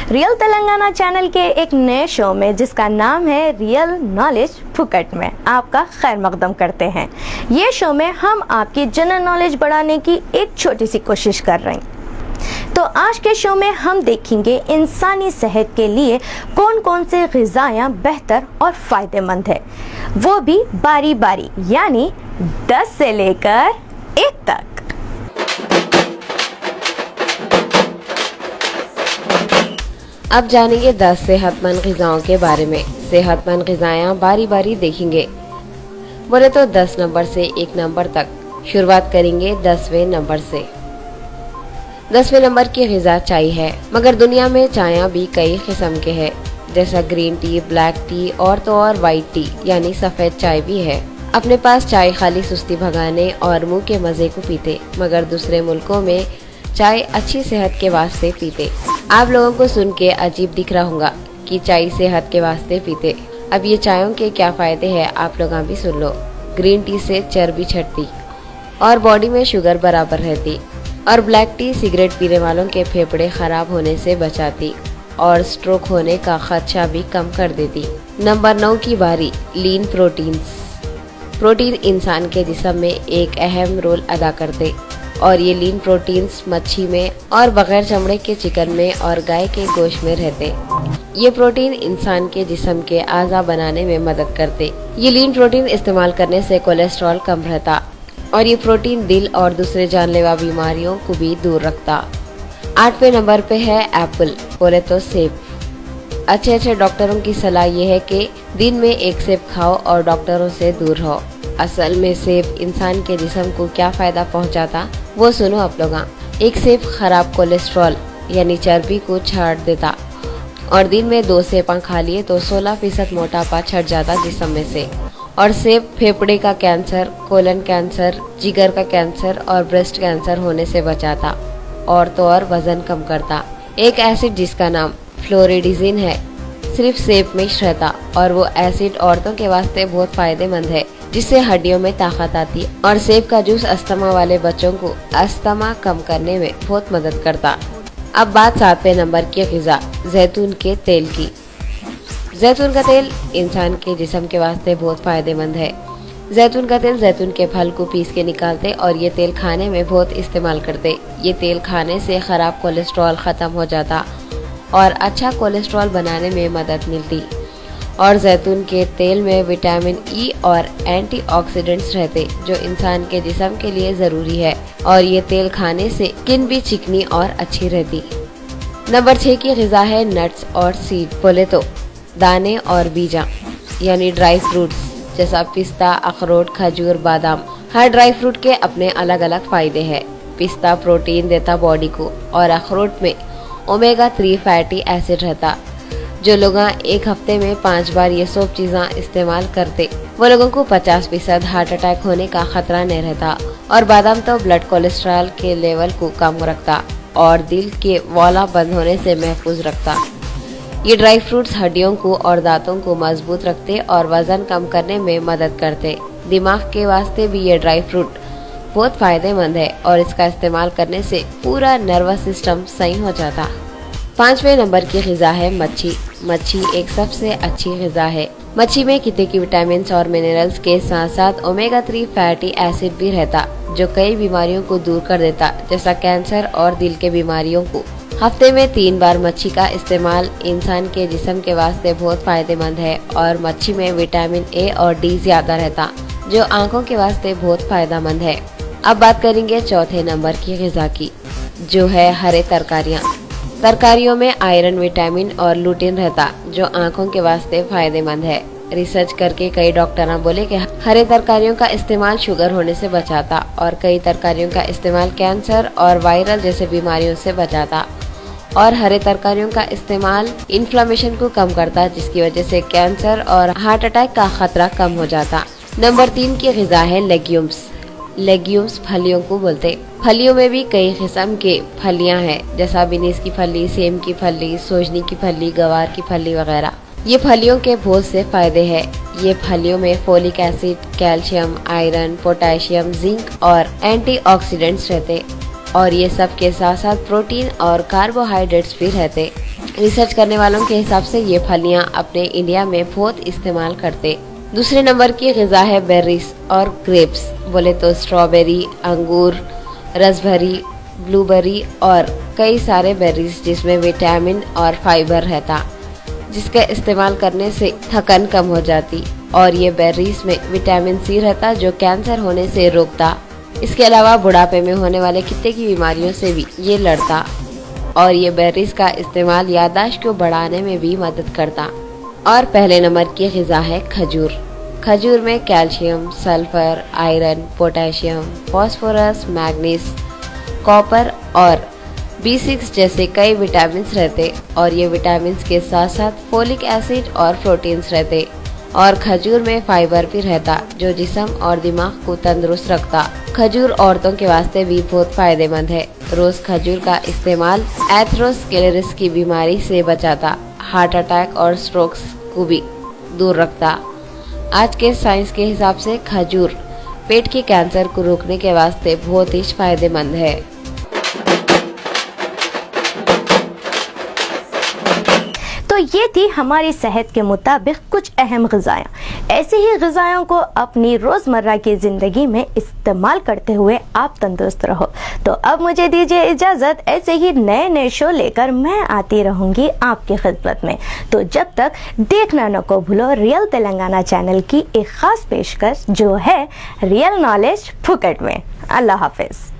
Real Telangana channel के एक नए शो में जिसका नाम है रियल नॉलेज फुकट में आपका खैर मकदम करते हैं। ये शो में हम आपकी जनरल नॉलेज बढ़ाने की एक छोटी सी कोशिश कर रहे हैं। तो आज के शो में हम देखेंगे इंसानी सेहत के लिए कौन कौन से ग़िज़ायाँ बेहतर और फ़ायदेमंद है, वो भी बारी बारी, यानी 10 से लेकर 1 तक। अब जानेंगे 10 सेहतमंद ग़िज़ाओं के बारे में। सेहतमंद ग़िज़ायाँ बारी बारी देखेंगे। बोले तो 10 नंबर से 1 नंबर तक। शुरुआत करेंगे 10वें नंबर से। 10वें नंबर की ग़िज़ा चाय है, मगर दुनिया में चायाँ भी कई किस्म के हैं, जैसा ग्रीन टी, ब्लैक टी और तो और वाइट टी यानी सफ़ेद चाय भी है। अपने पास चाय खाली सुस्ती भगाने और मुंह के मज़े को पीते, मगर दूसरे मुल्कों में चाय अच्छी सेहत के वास्ते पीते। आप लोगों को सुन के अजीब दिख रहा होगा कि चाय सेहत के वास्ते पीते। अब ये चायों के क्या फ़ायदे हैं आप लोग भी सुन लो। ग्रीन टी से चर्बी छटती और बॉडी में शुगर बराबर रहती, और ब्लैक टी सिगरेट पीने वालों के फेफड़े खराब होने से बचाती और स्ट्रोक होने का खदशा भी कम कर देती। नंबर 9 की बारी। लीन प्रोटीन्स। प्रोटीन इंसान के जिस्म में एक अहम रोल अदा करते, और ये लीन प्रोटीन्स मच्छी में और बगैर चमड़े के चिकन में और गाय के गोश्त में रहते। ये प्रोटीन इंसान के जिस्म के आज़ा बनाने में मदद करते। ये लीन प्रोटीन इस्तेमाल करने से कोलेस्ट्रॉल कम रहता, और ये प्रोटीन दिल और दूसरे जानलेवा बीमारियों को भी दूर रखता। 8वें नंबर पे है एप्पल, बोले तो सेब। अच्छे डॉक्टरों की सलाह ये है कि दिन में 1 सेब खाओ और डॉक्टरों से दूर रहो। असल में सेब इंसान के जिस्म को क्या फ़ायदा पहुंचाता वो सुनो आप लोग। 1 सेब खराब कोलेस्ट्रॉल यानी चर्बी को छाड़ देता, और दिन में 2 सेब खा लिए तो 16% मोटापा छट जाता जिस्म में से। और सेब फेफड़े का कैंसर, कोलन कैंसर, जिगर का कैंसर और ब्रेस्ट कैंसर होने से बचाता, और तो और वजन कम करता। एक एसिड जिसका नाम फ्लोरिडिजिन है सिर्फ सेब में रहता, और वो एसिड औरतों के वास्ते बहुत फायदेमंद है, जिससे हड्डियों में ताकत आती। और सेब का जूस अस्थमा वाले बच्चों को अस्थमा कम करने में बहुत मदद करता। अब बात 7वें नंबर की ग़िज़ा जैतून के तेल की। जैतून का तेल इंसान के जिस्म के वास्ते बहुत फायदेमंद है। जैतून का तेल जैतून के फल को पीस के निकालते, और ये तेल खाने में बहुत इस्तेमाल करते। ये तेल खाने से खराब कोलेस्ट्रॉल ख़त्म हो जाता और अच्छा कोलेस्ट्रॉल बनाने में मदद मिलती। और जैतून के तेल में विटामिन ई और एंटीऑक्सीडेंट्स रहते, जो इंसान के जिस्म के लिए ज़रूरी है, और ये तेल खाने से स्किन भी चिकनी और अच्छी रहती। नंबर 6 की ग़िज़ा है नट्स और सीड, बोले तो दाने और बीजा यानी ड्राई फ्रूट्स, जैसा पिस्ता, अखरोट, खजूर, बादाम। हर ड्राई फ्रूट के अपने अलग अलग फ़ायदे हैं। पिस्ता प्रोटीन देता बॉडी को, और अखरोट में ओमेगा 3 फैटी एसिड रहता। जो लोग 1 हफ्ते में 5 बार ये सब चीज़ें इस्तेमाल करते, वो लोगों को 50% हार्ट अटैक होने का खतरा नहीं रहता। और बादाम तो ब्लड कोलेस्ट्रॉल के लेवल को कम रखता और दिल के वाला बंद होने से महफूज रखता। ये ड्राई फ्रूट्स हड्डियों को और दांतों को मजबूत रखते और वजन कम करने में मदद करते। दिमाग के वास्ते भी ये ड्राई फ्रूट बहुत फायदेमंद है, और इसका इस्तेमाल करने से पूरा नर्वस सिस्टम सही हो जाता। 5वें नंबर की ग़िज़ा है मच्छी। मच्छी एक सबसे अच्छी ग़िज़ा है। मच्छी में कितने की विटामिन और मिनरल्स के साथ साथ ओमेगा 3 फैटी एसिड भी रहता, जो कई बीमारियों को दूर कर देता, जैसा कैंसर और दिल के बीमारियों को। हफ्ते में 3 बार मच्छी का इस्तेमाल इंसान के जिस्म के वास्ते बहुत फायदेमंद है, और मच्छी में विटामिन ए और डी ज्यादा रहता, जो आँखों के वास्ते बहुत फायदेमंद है। अब बात करेंगे 4थे नंबर की ग़िज़ा की, जो है हरे तरकारियाँ। तरकारियों में आयरन, विटामिन और लूटिन रहता, जो आँखों के वास्ते फायदेमंद है। रिसर्च करके कई डॉक्टर बोले कि हरे तरकारियों का इस्तेमाल शुगर होने से बचाता, और कई तरकारियों का इस्तेमाल कैंसर और वायरल जैसे बीमारियों से बचाता। और हरे तरकारियों का इस्तेमाल इन्फ्लेमेशन को कम करता, जिसकी वजह से कैंसर और हार्ट अटैक का खतरा कम हो जाता। नंबर 3 की ग़िज़ा है लेग्यूम्स। लेग्यूम्स फलियों को बोलते। फलियों में भी कई किस्म के फलियां हैं, जैसा बीन्स की फली, सेम की फली, सोजनी की फली, गवार की फली वगैरह। ये फलियों के बहुत से फायदे हैं। ये फलियों में folic acid, calcium, iron, potassium, zinc और एंटीऑक्सीडेंट्स रहते, और ये सब के साथ साथ प्रोटीन और कार्बोहाइड्रेट्स भी रहते। रिसर्च करने वालों के हिसाब से ये फलियां अपने इंडिया में बहुत इस्तेमाल करते। दूसरे नंबर की ग़िज़ा है बेरीज और ग्रेप्स। बोले तो स्ट्रॉबेरी, अंगूर, रसभरी, ब्लूबेरी और कई सारे बेरीज जिसमें विटामिन और फाइबर रहता, जिसका इस्तेमाल करने से थकन कम हो जाती। और ये बेरीज में विटामिन सी रहता जो कैंसर होने से रोकता। इसके अलावा बुढ़ापे में होने वाले कितने की बीमारियों से भी ये लड़ता। और ये बेरीज का इस्तेमाल याददाश्त को बढ़ाने में भी मदद करता। और पहले नंबर की ग़िज़ा है खजूर। खजूर में calcium, sulphur, iron, potassium, phosphorus, manganese, copper और B6 जैसे कई विटामिन रहते। और ये विटामिन के साथ साथ फोलिक एसिड और प्रोटीन्स रहते। और खजूर में फाइबर भी रहता जो जिस्म और दिमाग को तंदुरुस्त रखता। खजूर औरतों के वास्ते भी बहुत फायदेमंद है। रोज खजूर का इस्तेमाल एथेरोस्क्लेरोसिस की बीमारी से बचाता, हार्ट अटैक और स्ट्रोक्स को भी दूर रखता। आज के साइंस के हिसाब से खजूर पेट के कैंसर को रोकने के वास्ते बहुत ही फायदेमंद है। तो ये थी हमारी सेहत के मुताबिक कुछ अहम ग़िज़ाएँ। ऐसी ही ग़िज़ाओं को अपनी रोज़मर्रा की ज़िंदगी में इस्तेमाल करते हुए आप तंदुरुस्त रहो। तो अब मुझे दीजिए इजाज़त, ऐसे ही नए नए शो लेकर मैं आती रहूँगी आपकी खिदमत में। तो जब तक देखना न को भूलो रियल तेलंगाना चैनल की एक ख़ास पेशकश जो है रियल नॉलेज फुकट में। अल्लाह हाफिज़।